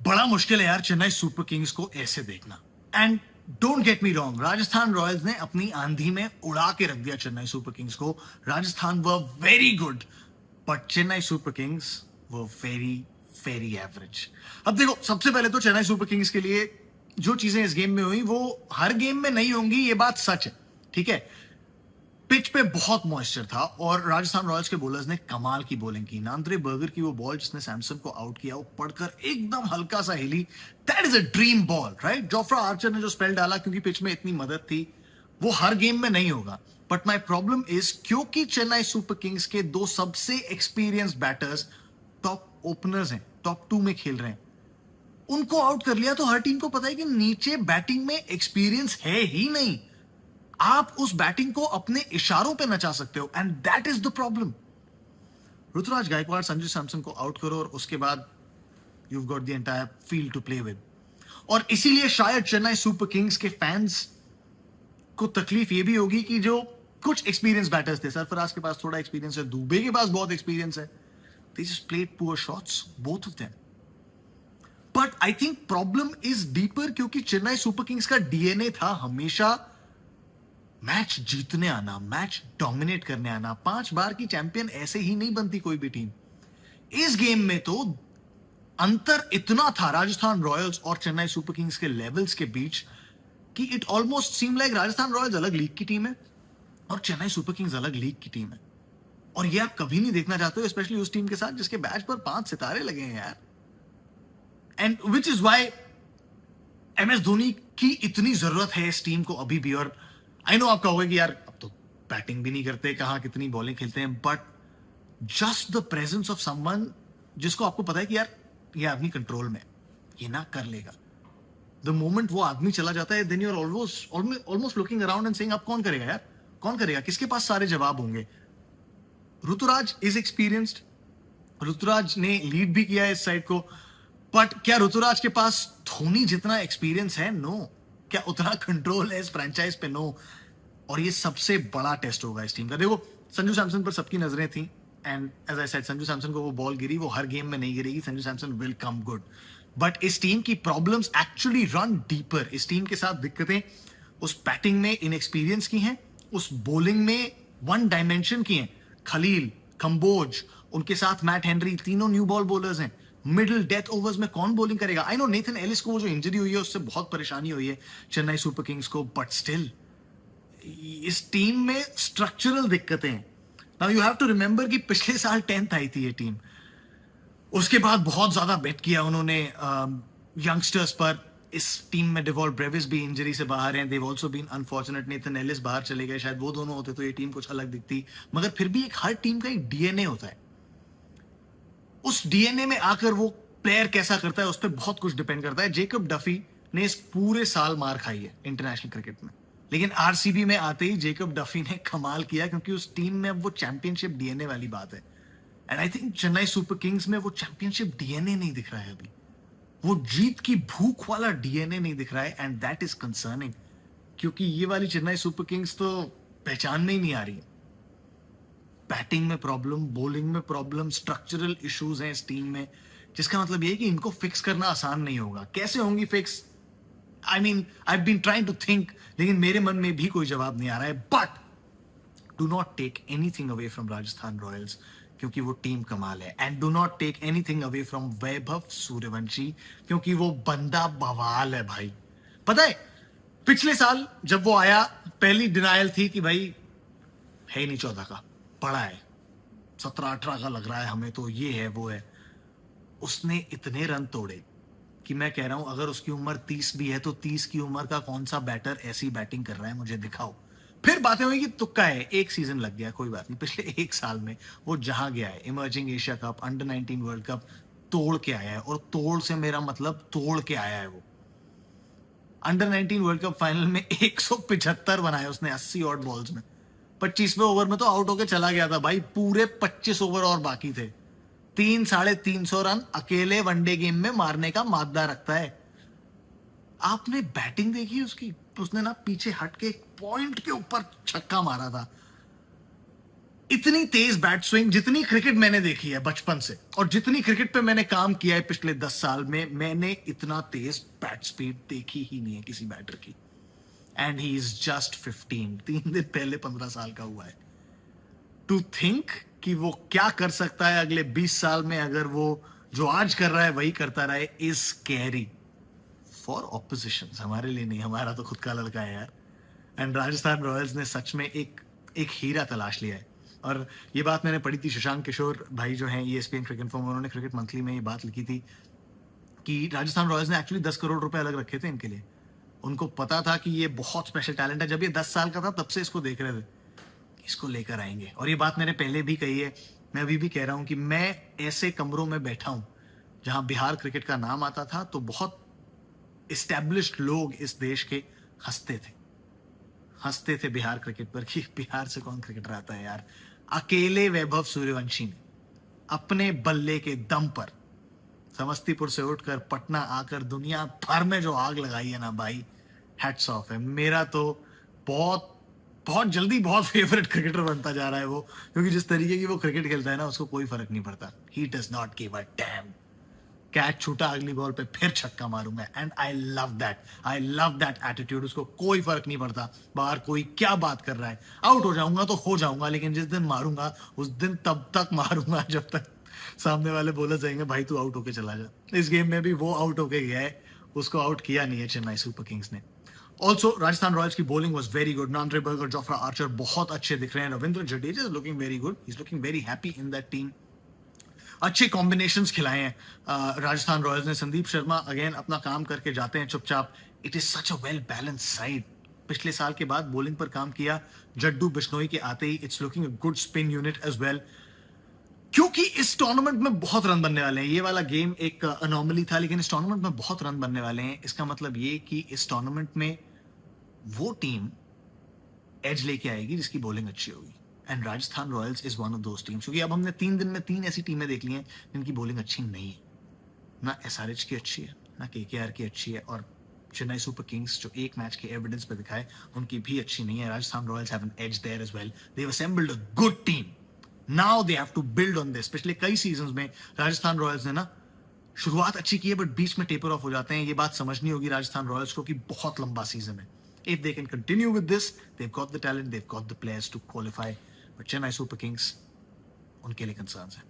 बड़ा मुश्किल है यार चेन्नई सुपर किंग्स को ऐसे देखना। And don't get me wrong, Rajasthan Royals ने अपनी आंधी में उड़ा के रख दिया चेन्नई सुपर किंग्स को। Rajasthan were very good, but Chennai Super Kings were very very average. अब देखो, सबसे पहले तो चेन्नई सुपर किंग्स के लिए जो चीजें इस गेम में हुई वो हर गेम में नहीं होंगी, ये बात सच है, ठीक है। पिच पे बहुत मॉइस्चर था और राजस्थान रॉयल्स के बॉलर्स ने कमाल की बॉलिंग की। नांद्रे बर्गर की वो बॉल जिसने सैमसन को आउट किया, वो पड़कर एकदम हल्का सा हिली। That is a dream ball, right. Jofra Archer ने जो स्पेल डाला, क्योंकि पिच में इतनी मदद थी, वो हर गेम में नहीं होगा। बट माई प्रॉब्लम इज, क्योंकि चेन्नई सुपर किंग्स के दो सबसे एक्सपीरियंस बैटर्स टॉप ओपनर्स हैं, टॉप 2 में खेल रहे हैं, उनको आउट कर लिया तो हर टीम को पता है कि नीचे बैटिंग में एक्सपीरियंस है ही नहीं। आप उस बैटिंग को अपने इशारों पे नचा सकते हो, and that is the problem. Ruturaj Gaikwad, Sanju Samson को आउट करो और उसके बाद you got the entire field to play with. और इसीलिए शायद चेन्नई सुपर किंग्स के फैंस को तकलीफ ये भी होगी कि जो कुछ एक्सपीरियंस बैटर्स थे, सरफराज के पास थोड़ा एक्सपीरियंस है, दुबे के पास बहुत एक्सपीरियंस है, they just played poor shots, both of them. But I think problem is deeper, क्योंकि चेन्नई सुपर किंग्स का डीएनए था हमेशा मैच जीतने आना, मैच डोमिनेट करने आना। 5 बार की चैंपियन ऐसे ही नहीं बनती कोई भी टीम। इस गेम में तो अंतर इतना था राजस्थान रॉयल्स और चेन्नई सुपर किंग्स के लेवल्स के बीच कि it almost seem like Rajasthan Royals अलग लीग की टीम है और चेन्नई सुपर किंग्स अलग लीग की टीम है। और ये आप कभी नहीं देखना चाहते हो, स्पेशली उस टीम के साथ जिसके बैच पर 5 सितारे लगे हैं यार। And which is why MS Dhoni की इतनी जरूरत है इस टीम को अभी भी। और आई नो आप कहोगे कि यार अब तो बैटिंग भी नहीं करते, कहां कितनी बॉलिंग खेलते हैं, but just the presence of someone जिसको आपको पता है कि यार ये आदमी कंट्रोल में, ये ना कर लेगा। द मोमेंट वो आदमी चला जाता है, then you are almost looking around and saying अब कौन करेगा यार, कौन करेगा, किसके पास सारे जवाब होंगे। ऋतुराज इज एक्सपीरियंस्ड, ऋतुराज ने लीड भी किया है इस साइड को, बट क्या ऋतुराज के पास धोनी जितना एक्सपीरियंस है? नो। क्या उतना कंट्रोल है इस फ्रेंचाइज पे? नो। और ये सबसे बड़ा टेस्ट होगा इस टीम का। देखो, संजू सैमसन पर सबकी नजरें थी, and as I said, Sanju Samson को वो बॉल गिरी, वो हर गेम में नहीं गिरेगी। Sanju Samson will come good, but इस टीम की प्रॉब्लम्स एक्चुअली रन डीपर। इस टीम के साथ दिक्कतें उस बैटिंग में इनएक्सपीरियंस की हैं, उस बॉलिंग में वन डायमेंशन की हैं। खलील, कंबोज, उनके साथ मैट हेनरी, तीनों न्यू बॉल बॉलर्स हैं। मिडिल डेथ ओवर्स में कौन बॉलिंग करेगा? आई नो नेथन एलिस को वो जो इंजरी हुई है उससे बहुत परेशानी हुई है चेन्नई सुपर किंग्स को, बट स्टिल इस टीम में स्ट्रक्चरल दिक्कतें हैं। Now you have to remember कि पिछले साल 10th आई थी ये टीम, उसके बाद बहुत ज्यादा बेट किया उन्होंने यंगस्टर्स पर। इस टीम में डिवॉल्ट ब्रेविस भी इंजरी से बाहर हैं, they've also been unfortunate. Nathan Ellis बाहर चले गए, शायद वो दोनों होते तो ये टीम कुछ अलग दिखती, मगर फिर भी एक हर टीम का एक डीएनए होता है। उस डीएनए में आकर वो प्लेयर कैसा करता है उस पर बहुत कुछ डिपेंड करता है। जेकब डफी ने इस पूरे साल मार खाई है इंटरनेशनल क्रिकेट में, लेकिन आरसीबी में आते ही जेकब डफी ने कमाल किया, क्योंकि उस टीम में अब वो चैंपियनशिप डीएनए वाली बात है। And I think Chennai Super Kings में वो चैंपियनशिप डीएनए नहीं दिख रहा है अभी, वो जीत की भूख वाला डीएनए नहीं दिख रहा है, एंड दैट इज कंसर्निंग, क्योंकि ये वाली चेन्नई सुपर किंग्स तो पहचान में ही नहीं आ रही है। बैटिंग में प्रॉब्लम, बॉलिंग में प्रॉब्लम, स्ट्रक्चरल इश्यूज हैं इस टीम में, जिसका मतलब ये है कि इनको फिक्स करना आसान नहीं होगा। कैसे होंगी fix? I mean I been trying to think, लेकिन मेरे मन में भी कोई जवाब नहीं आ रहा है। But do not take anything away from Rajasthan Royals, क्योंकि वो टीम कमाल है। And do not take anything away from Vaibhav Suryavanshi, क्योंकि वो बंदा बवाल है भाई। पता है, पिछले साल जब वो आया, पहली डिनायल थी कि भाई है ही नहीं 14 का, बड़ा है, 17-18 का लग रहा है हमें तो, ये है वो है। उसने इतने रन तोड़े कि मैं कह रहा हूं अगर उसकी उम्र 30 भी है तो 30 की उम्र का कौन सा बैटर ऐसी बैटिंग कर रहा है, मुझे दिखाओ। फिर बातें हुई कि तुक्का है, एक सीजन लग गया, कोई बात नहीं। पिछले 1 साल में वो जहां गया है, emerging Asia cup, under 19 world cup, तोड़ के आया है। और तोड़ से मेरा मतलब तोड़ के आया है वो। अंडर 19 वर्ल्ड कप फाइनल में 175 बनाए उसने 80 ऑड बॉल्स में। 25वें ओवर में तो आउट होके चला गया था भाई, पूरे 25 ओवर और बाकी थे। 300-350 रन अकेले वनडे गेम में मारने का मादा रखता है। आपने बैटिंग देखी उसकी? उसने ना पीछे हट के पॉइंट के ऊपर छक्का मारा था। इतनी तेज बैट स्विंग जितनी क्रिकेट मैंने देखी है बचपन से, और जितनी क्रिकेट पे मैंने काम किया है पिछले 10 साल में, मैंने इतना तेज बैट स्पीड देखी ही नहीं है किसी बैटर की. एंड ही इज जस्ट 15, 3 दिन पहले 15 साल का हुआ है. टू थिंक कि वो क्या कर सकता है अगले 20 साल में, अगर वो जो आज कर रहा है वही करता रहे, इज स्कैरी फॉर ऑपोजिशन. हमारे लिए नहीं, हमारा तो खुद का लड़का है यार. एंड राजस्थान रॉयल्स ने सच में एक हीरा तलाश लिया है. और ये बात मैंने पढ़ी थी, शशांक किशोर भाई जो हैं ESPN क्रिकेट इन्फो, उन्होंने क्रिकेट मंथली में ये बात लिखी थी कि राजस्थान रॉयल्स ने एक्चुअली 10 करोड़ रुपए अलग रखे थे इनके लिए. उनको पता था कि ये बहुत स्पेशल टैलेंट है. जब ये 10 साल का था तब से इसको देख रहे थे, इसको लेकर आएंगे. और ये बात मैंने पहले भी कही है, मैं अभी भी कह रहा हूं कि मैं ऐसे कमरों में बैठा हूं जहां बिहार क्रिकेट का नाम आता था तो बहुत एस्टैब्लिश्ड लोग इस देश के हंसते थे बिहार क्रिकेट पर कि बिहार से कौन क्रिकेटर आता है यार. अकेले वैभव सूर्यवंशी ने अपने बल्ले के दम पर समस्तीपुर से उठकर पटना आकर दुनिया भर में जो आग लगाई है ना भाई, हैट्स ऑफ है. मेरा तो बहुत बहुत जल्दी बहुत फेवरेट क्रिकेटर बनता जा रहा है वो, क्योंकि जिस तरीके की वो क्रिकेट खेलता है ना, उसको कोई फर्क नहीं पड़ता. He does not give a dam. Catch छूटा, अगली बॉल पे फिर छक्का मारूंगा. And I love that attitude. उसको कोई फर्क नहीं पड़ता बाहर कोई क्या बात कर रहा है. आउट हो जाऊंगा तो हो जाऊंगा, लेकिन जिस दिन मारूंगा उस दिन तब तक मारूंगा जब तक सामने वाले बोलर जाएंगे भाई तू आउट होके चला जा. इस गेम में भी वो आउट होके गया है, उसको आउट किया नहीं है चेन्नई सुपर किंग्स ने. ऑल्सो राजस्थान रॉयल्स की bowling was very good. Nandre Burger, Jofra Archer बहुत अच्छे दिख रहे हैं. Ravindra Jadeja is looking very good. He is looking very happy in that team. अच्छे कॉम्बिनेशंस खिलाए हैं राजस्थान रॉयल्स ने. संदीप शर्मा अगेन अपना काम करके जाते हैं चुपचाप. It is such a well balance side. पिछले साल के बाद बॉलिंग पर काम किया जड्डू बिश्नोई के आते ही. It's looking a good spin unit as well, क्योंकि इस टूर्नामेंट में बहुत रन बनने वाले हैं. ये वाला गेम एक अनोमली था, लेकिन इस टूर्नामेंट में बहुत रन बनने वाले हैं. इसका मतलब ये कि इस टूर्नामेंट में वो टीम एज लेके आएगी जिसकी बॉलिंग अच्छी होगी. And Rajasthan Royals is one of those teams. क्योंकि अब हमने 3 दिन में 3 ऐसी टीमें देख ली हैं जिनकी बॉलिंग अच्छी नहीं है. ना SRH की अच्छी है, ना KKR की अच्छी है, और चेन्नई सुपर किंग्स जो एक मैच के एविडेंस पे दिखाए उनकी भी अच्छी नहीं है. Rajasthan Royals have an edge there as well. They have assembled a good team. Now they have to build on this. पिछले कई सीजंस में राजस्थान रॉयल्स ने ना शुरुआत अच्छी की है, बट बीच में टेपर ऑफ हो जाते हैं. ये बात समझनी होगी राजस्थान रॉयल्स को कि बहुत लंबा सीजन है. If they can continue with this, they've got the talent, they've got the players to qualify. But Chennai Super Kings, उनके लिए कंसर्न्स है.